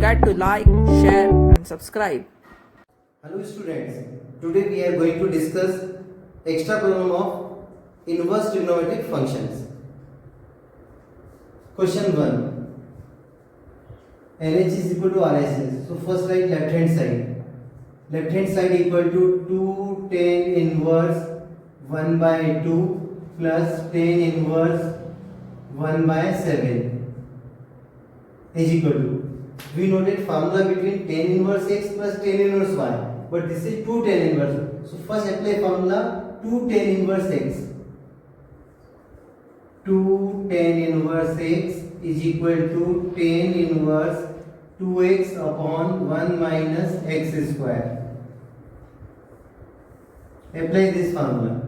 forget to like, share and subscribe. Hello students, today we are going to discuss extra problem of inverse trigonometric functions. Question 1. LH is equal to RHS. So first write left hand side. Left hand side equal to 2 tan inverse 1 by 2 plus tan inverse 1 by 7 is equal to. We noted formula between tan inverse x plus tan inverse y. But this is 2 tan inverse. So first apply formula 2 tan inverse x. 2 tan inverse x is equal to tan inverse 2x upon 1 minus x square. Apply this formula.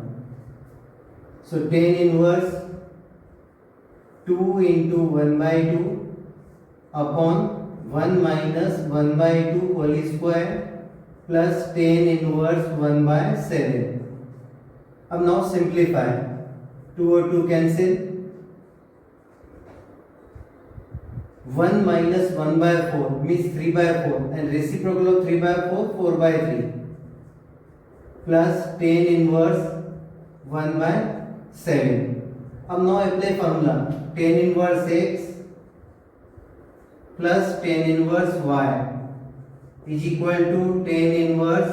So tan inverse 2 into 1 by 2 upon 1 minus 1 by 2 whole square plus tan inverse 1 by 7. अब now simplify. 2 और 2 cancel. 1 minus 1 by 4 means 3 by 4 and reciprocal of 3 by 4 4 by 3 plus tan inverse 1 by 7. अब now apply formula. Tan inverse x plus tan inverse y is equal to tan inverse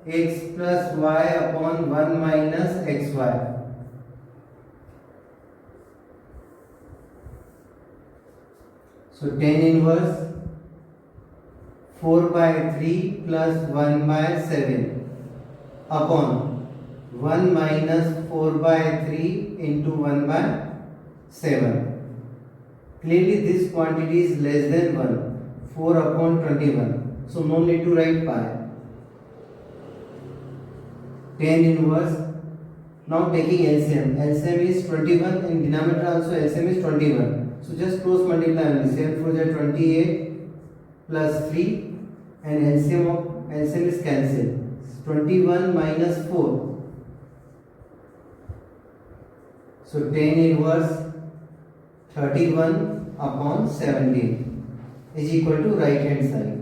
x plus y upon 1 minus xy. So tan inverse 4 by 3 plus 1 by 7 upon 1 minus 4 by 3 into 1 by 7. Clearly this quantity is less than 1. 4 upon 21. So no need to write pi. Tan inverse. Now taking LCM. LCM is 21 and denominator also LCM is 21. So just cross multiply only. 7 4 is 28 plus 3 and LCM is cancelled. 21 minus 4. So tan inverse 31 upon 17 is equal to right hand side.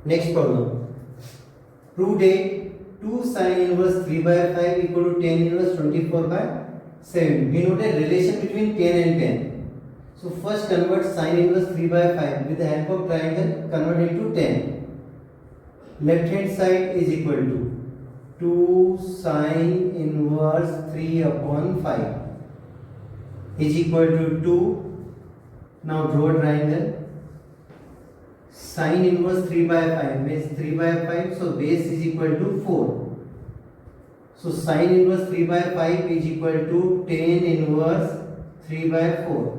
Next problem. Prove that 2 sin inverse 3 by 5 equal to tan inverse 24 by 7. We note a relation between tan and tan. So first convert sin inverse 3 by 5 with the help of triangle, convert into tan. Left hand side is equal to 2 sin inverse 3 upon 5 is equal to 2. Now draw a triangle. Sin inverse 3 by 5 means 3 by 5, so base is equal to 4. So sin inverse 3 by 5 is equal to tan inverse 3 by 4.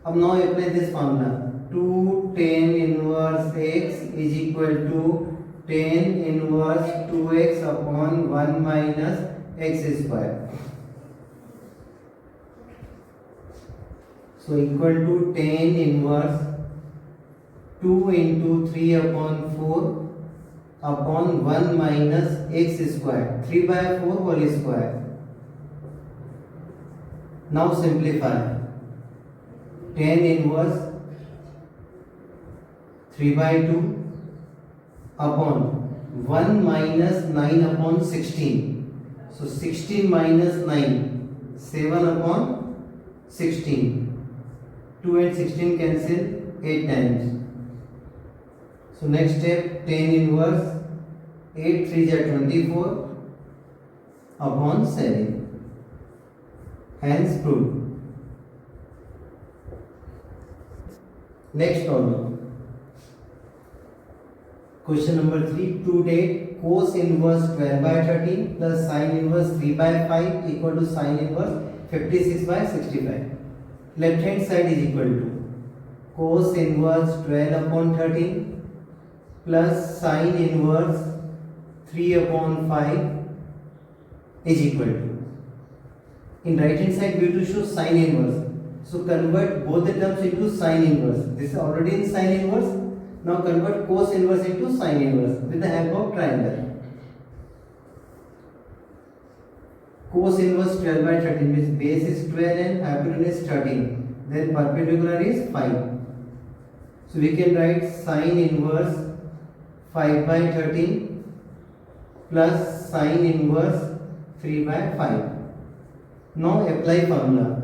अब now apply this formula. 2 tan inverse x is equal to tan inverse 2x upon 1 minus x square. So equal to tan inverse 2 into 3 upon 4 upon 1 minus x square. 3 by 4 whole square. Now simplify. Tan inverse 3 by 2 upon 1 minus 9 upon 16. So 16 minus 9, 7 upon 16. 2 and 16 cancel 8 times. So next step, tan inverse 8 3 are 24 upon 7. Hence proved. Next problem. Question number 3. To date, cos inverse 12 by 13 plus sin inverse 3 by 5 equal to sin inverse 56 by 65. Left hand side is equal to cos inverse 12 upon 13 plus sin inverse 3 upon 5 is equal to. In right hand side we have to show sin inverse. So convert both the terms into sin inverse. This is already in sin inverse. Now convert cos inverse into sin inverse with the help of triangle. Cos inverse 12 by 13 means base is 12 and hypotenuse is 13. then perpendicular is 5. So we can write sine inverse 5 by 13 plus sine inverse 3 by 5. Now apply formula.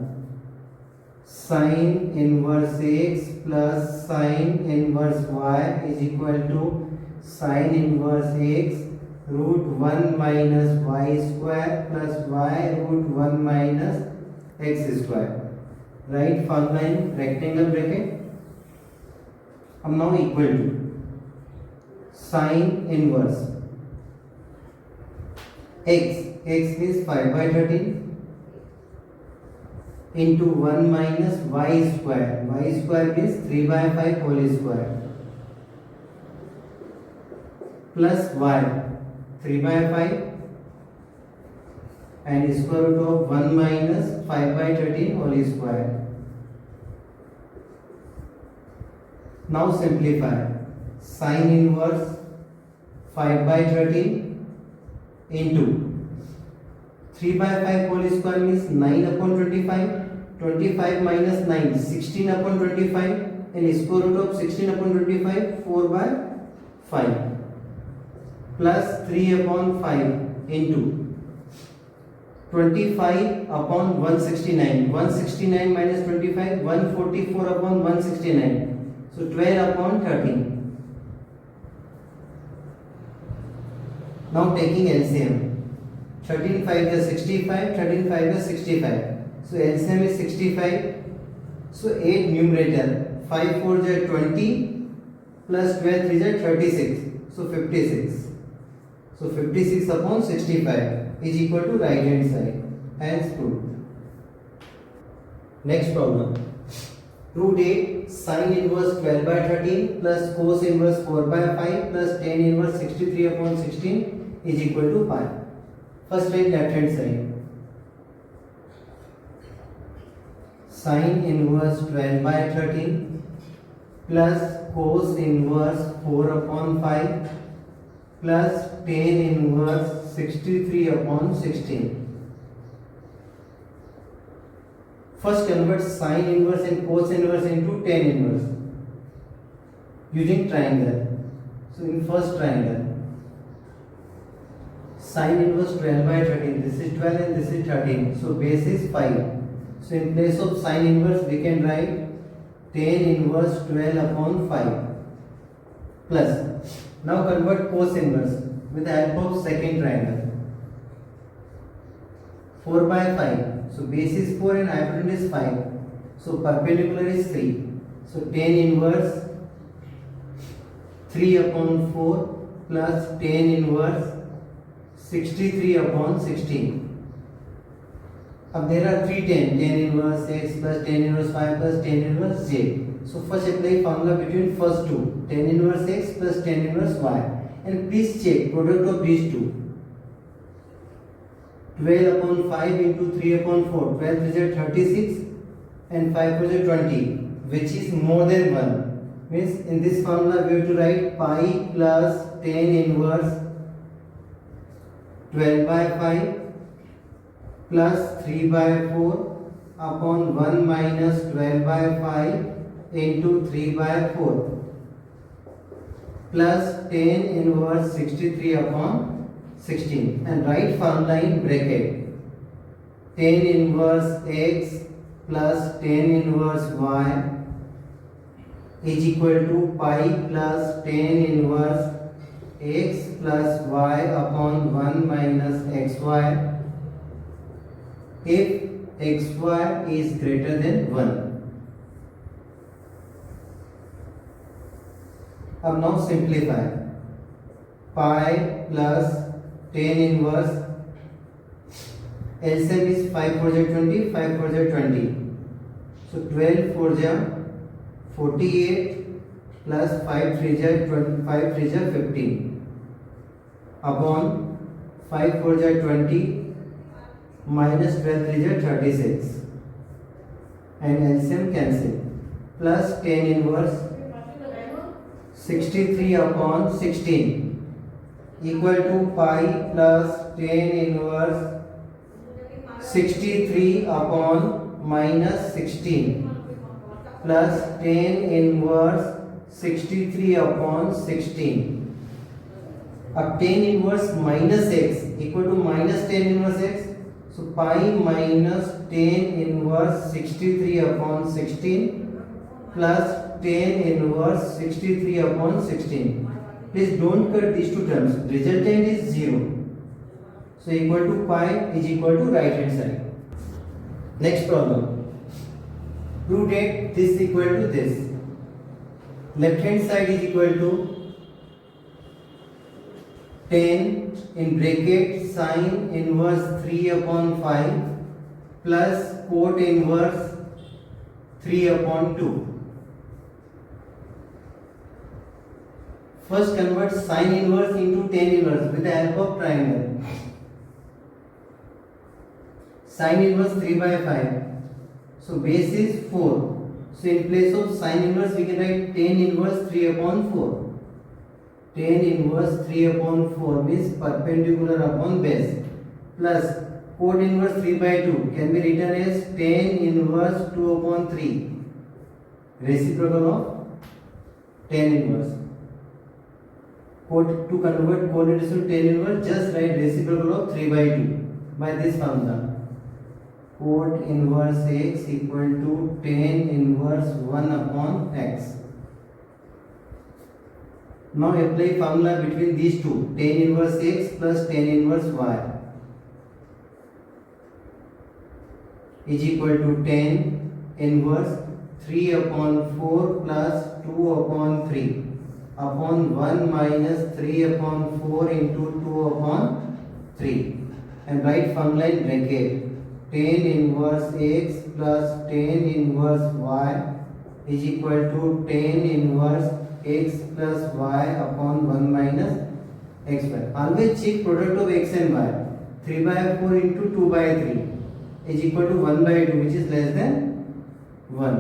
Sine inverse x plus sine inverse y is equal to sine inverse x root 1 minus y square plus y root 1 minus x square. Write formula in rectangle bracket. Now equal to sine inverse x is 5 by 13 into 1 minus y square means 3 by 5 whole square plus y 3 by 5 and square root of 1 minus 5 by 13 whole square. Now simplify. Sine inverse 5 by 13 into 3 by 5 whole square means 9 upon 25. 25 minus 9, 16 upon 25, and square root of 16 upon 25, 4 by 5, plus 3 upon 5 into 25 upon 169. 169 minus 25, 144 upon 169. So 12 upon 13. Now taking LCM. 13 5 is 65, 13 5 is 65. So LCM is 65. So 8 numerator. 5 4 is 20 plus 12 3 is 36. So 56. So 56 upon 65 is equal to right hand side. Hence proved. Next problem. Prove that sine inverse 12 by 13 plus cos inverse 4 by 5 plus tan inverse 63 upon 16 is equal to pi. First write left hand side. Sine inverse 12 by 13 plus cos inverse 4 upon 5 plus tan inverse 63 upon 16. First convert sine inverse and cos inverse into tan inverse using triangle. So in first triangle, sine inverse 12 by 13, this is 12 and this is 13, so base is 5. So in place of sine inverse we can write tan inverse 12 upon 5 plus, now convert cos inverse with the help of second triangle. 4 by 5, so base is 4 and hypotenuse is 5, so perpendicular is 3. So tan inverse 3 upon 4 plus tan inverse 63 upon 16. अब there are 3 tan inverse x plus tan inverse 5 plus tan inverse j. So first apply formula between first two, tan inverse x plus tan inverse y, and please check product of these two. 12 upon 5 into 3 upon 4, 12 is 36 and 5 is 20, which is more than 1. Means in this formula we have to write pi plus tan inverse 12 by 5 plus 3 by 4 upon 1 minus 12 by 5 into 3 by 4 plus tan inverse 63 upon 16, and write formula in bracket. Tan inverse x plus tan inverse y is equal to pi plus tan inverse x plus y upon 1 minus xy if xy is greater than 1. अब now simplify. Pi plus tan inverse, LCM is 5 4 20, 5 4 20. So 12 4 48 plus 5 3 5 3 15 upon 5 4 20 minus 12 3 36, and LCM cancel, plus tan inverse 63 upon 16 equal to pi plus tan inverse 63 upon minus 16 plus tan inverse 63 upon 16. अब tan inverse minus x equal to minus tan inverse x. So pi minus tan inverse 63 upon 16 plus tan inverse 63 upon 16. Please don't cut these two terms. Resultant is 0. So equal to pi is equal to right hand side. Next problem. Prove that this equal to this. Left hand side is equal to 10 in bracket sin inverse 3 upon 5 plus cot inverse 3 upon 2. First convert sin inverse into tan inverse with the help of triangle. Sin inverse 3 by 5. So base is 4. So in place of sin inverse we can write tan inverse 3 upon 4. Tan inverse 3 upon 4 means perpendicular upon base plus cot inverse 3 by 2 can be written as tan inverse 2 upon 3 reciprocal of tan inverse. To convert cot inverse to tan inverse just write reciprocal of 3 by 2 by this formula. Cot inverse x equal to tan inverse 1 upon x. Now apply formula between these two, tan inverse x plus tan inverse y is equal to tan inverse 3 upon 4 plus 2 upon 3 upon 1 minus 3 upon 4 into 2 upon 3 and write formula in bracket. Tan inverse x plus tan inverse y is equal to tan inverse x plus y upon 1 minus xy. Always check product of x and y. 3 by 4 into 2 by 3 is equal to 1 by 2 which is less than 1.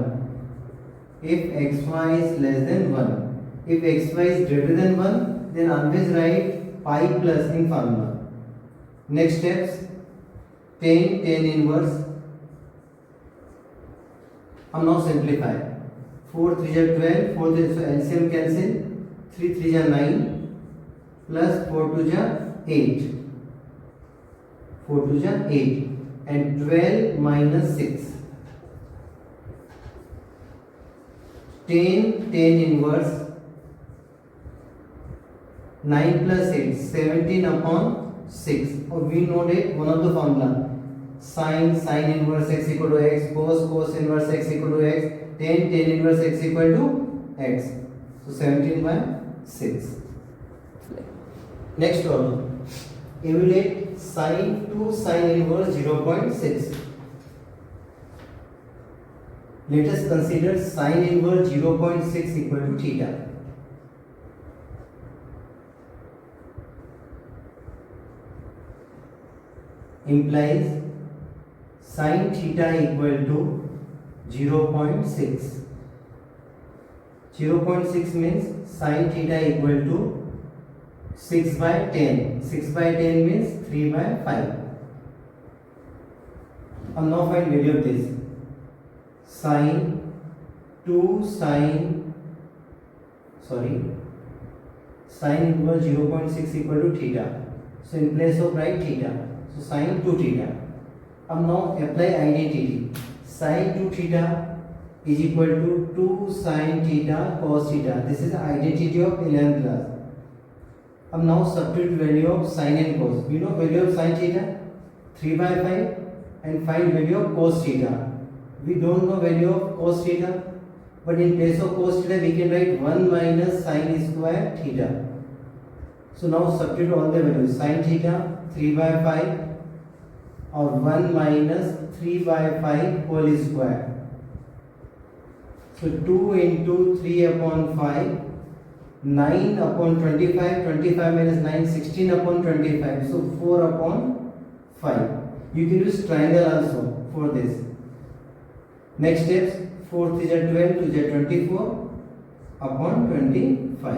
If xy is less than 1. If xy is greater than 1 then always write pi plus in formula. Next steps. Tan inverse. हम now simplify. 4 3 is 12, 4 3 so LCM cancel. 3 3 is 9 plus 4 2 is 8. 4 2 is 8 and 12 minus 6. Tan inverse 9 plus 8 17 upon 6. Or we know that one of the formula sin inverse x equal to x, cos inverse x equal to x, tan inverse x equal to x. So 17 by 6. Next problem. Evaluate sin to sin inverse 0.6. Let us consider sin inverse 0.6 equal to theta. Implies sin theta equal to 0.6. 0.6 means sin theta equal to 6 by 10. 6 by 10 means 3 by 5. Now find value of this. Sin inverse 0.6 equal to theta. So in place of write theta. So sin 2 theta. Now apply identity. Sin 2 theta is equal to 2 sin theta cos theta. This is the identity of 11th class. Now substitute value of sin and cos. We know value of sin theta 3 by 5 and find value of cos theta. We don't know value of cos theta, but in place of cos theta we can write 1 minus sin square theta. So now substitute all the values. Sin theta 3 by 5 or 1 minus 3 by 5 whole square. So 2 into 3 upon 5, 9 upon 25, 25 minus 9, 16 upon 25. So 4 upon 5. You can use triangle also for this. Next steps, 4 3 is 12, 2 is 24 upon 25.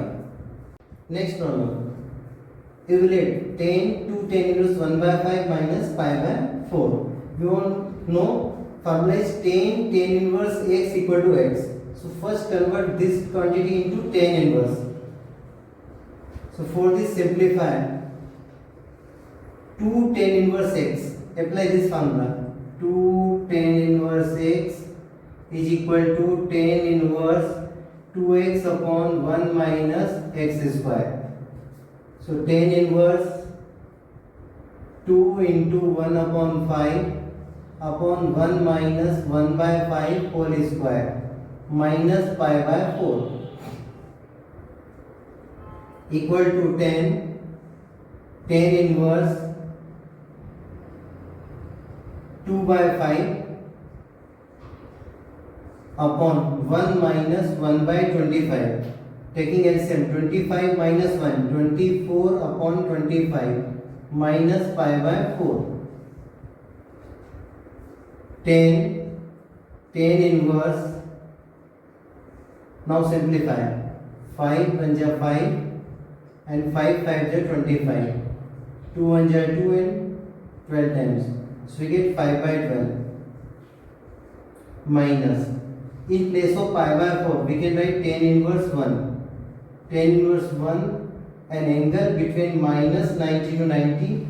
Next problem. Evaluate tan to tan inverse 1 by 5 minus pi by 4. We want to know formula is tan inverse x equal to x. So first convert this quantity into tan inverse. So for this simplify 2 tan inverse x. Apply this formula. 2 tan inverse x is equal to tan inverse 2x upon 1 minus x square. So tan inverse 2 into 1 upon 5 upon 1 minus 1 by 5 whole square minus pi by 4 equal to 10 tan inverse 2 by 5 upon 1 minus 1 by 25. Taking LCM, 25 minus 1, 24 upon 25 minus pi by 4. 10 inverse. Now simplify. 5 1 ja 5 and 5 5 ja 25. 2 1 ja 2 and 12 times. So we get 5 by 12 minus. In place of pi by 4, we can write tan inverse 1. Tan inverse 1, an angle between minus 90 to 90,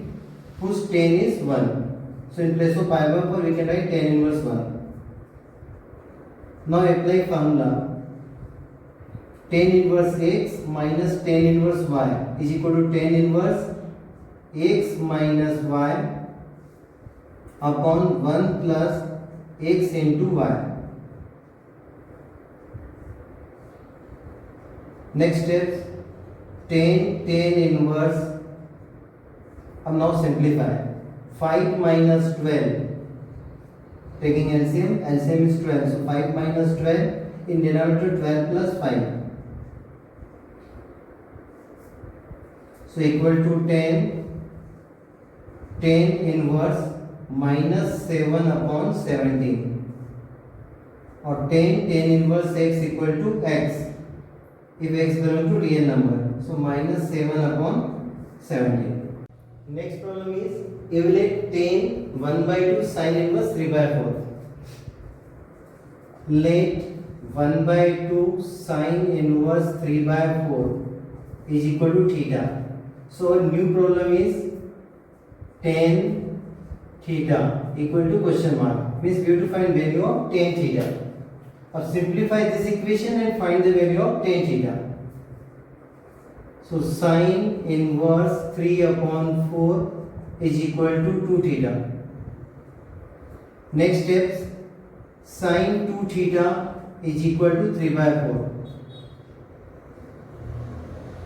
whose tan is 1. So in place of pi by 4, we can write tan inverse 1. Now apply formula. Tan inverse x minus tan inverse y is equal to tan inverse x minus y upon 1 plus x into y. Next steps, tan inverse. अब now simplify. 5 minus 12. Taking LCM, LCM is 12. So 5 minus 12 in denominator 12 plus 5. So equal to 10 inverse minus 7 upon 17. Or tan inverse x equal to x. If x belongs to real number, so minus 7 upon 17. Next problem is evaluate tan 1 by 2 sin inverse 3 by 4. Let 1 by 2 sin inverse 3 by 4 is equal to theta. So our new problem is tan theta equal to question mark. Means we have to find value of tan theta. Now simplify this equation and find the value of tan theta. So sin inverse 3 upon 4 is equal to 2 theta. Next steps, sin 2 theta is equal to 3 by 4.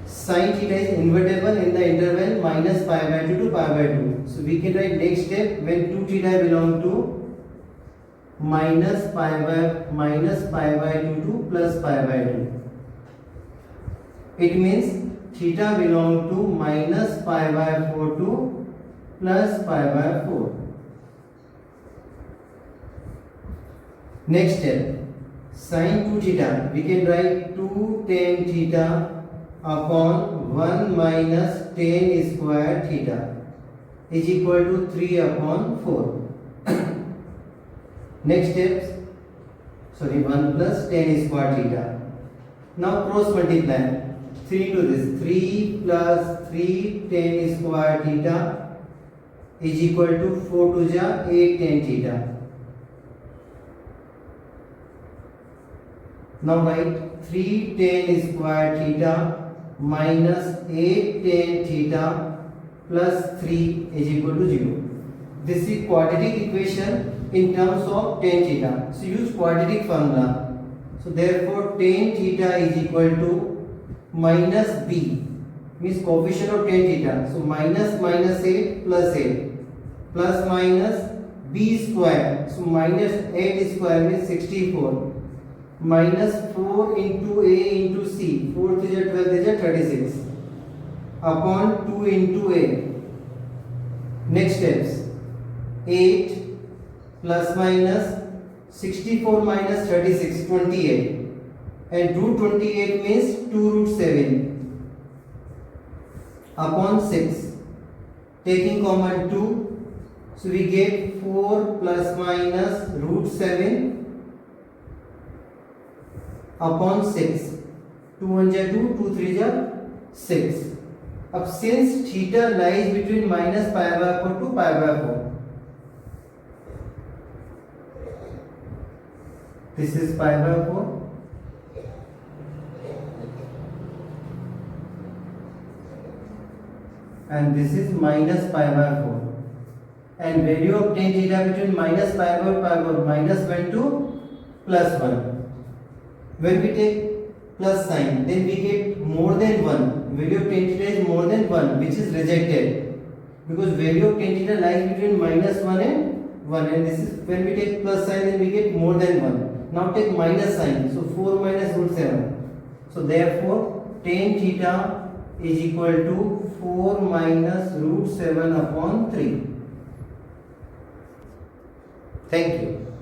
Sin theta is invertible in the interval minus pi by 2 to pi by 2. So we can write next step when 2 theta belong to minus pi by 2 to plus pi by 2. It means theta belong to minus pi by 4 to plus pi by 4. Next step, sin 2 theta, we can write 2 tan theta upon 1 minus tan square theta is equal to 3 upon 4. Next steps, 1 plus tan square theta. Now cross multiply. 3 into this, 3 plus 3 tan square theta is equal to 4 to ja 8 tan theta. Now write 3 tan square theta minus 8 tan theta plus 3 is equal to 0. This is quadratic equation in terms of tan theta. So use quadratic formula. So therefore tan theta is equal to minus b, means coefficient of tan theta. So minus 8 plus 8 plus minus b square. So minus 8 square means 64 minus 4 into a into c. 4 to the 12 is 36 upon 2 into a. Next steps, 8 plus minus 64 minus 36, 28. And root 28 means 2 root 7 upon 6. Taking common 2, so we get 4 plus minus root 7 upon 6, 2 1 जा 2, 2 3 जा 6. अब since theta lies between minus pi by 4 to pi by 4, this is pi by 4 and this is minus pi by 4, and value of tan theta between minus pi by 4 minus 1 to plus 1. When we take plus sign, then we get more than 1. Value of tan theta is more than 1, which is rejected because value of tan theta lies between minus 1 and 1, and this is when we take plus sign, then we get more than 1. Now take minus sign, so 4 minus root 7. So therefore tan theta is equal to 4 minus root 7 upon 3. Thank you.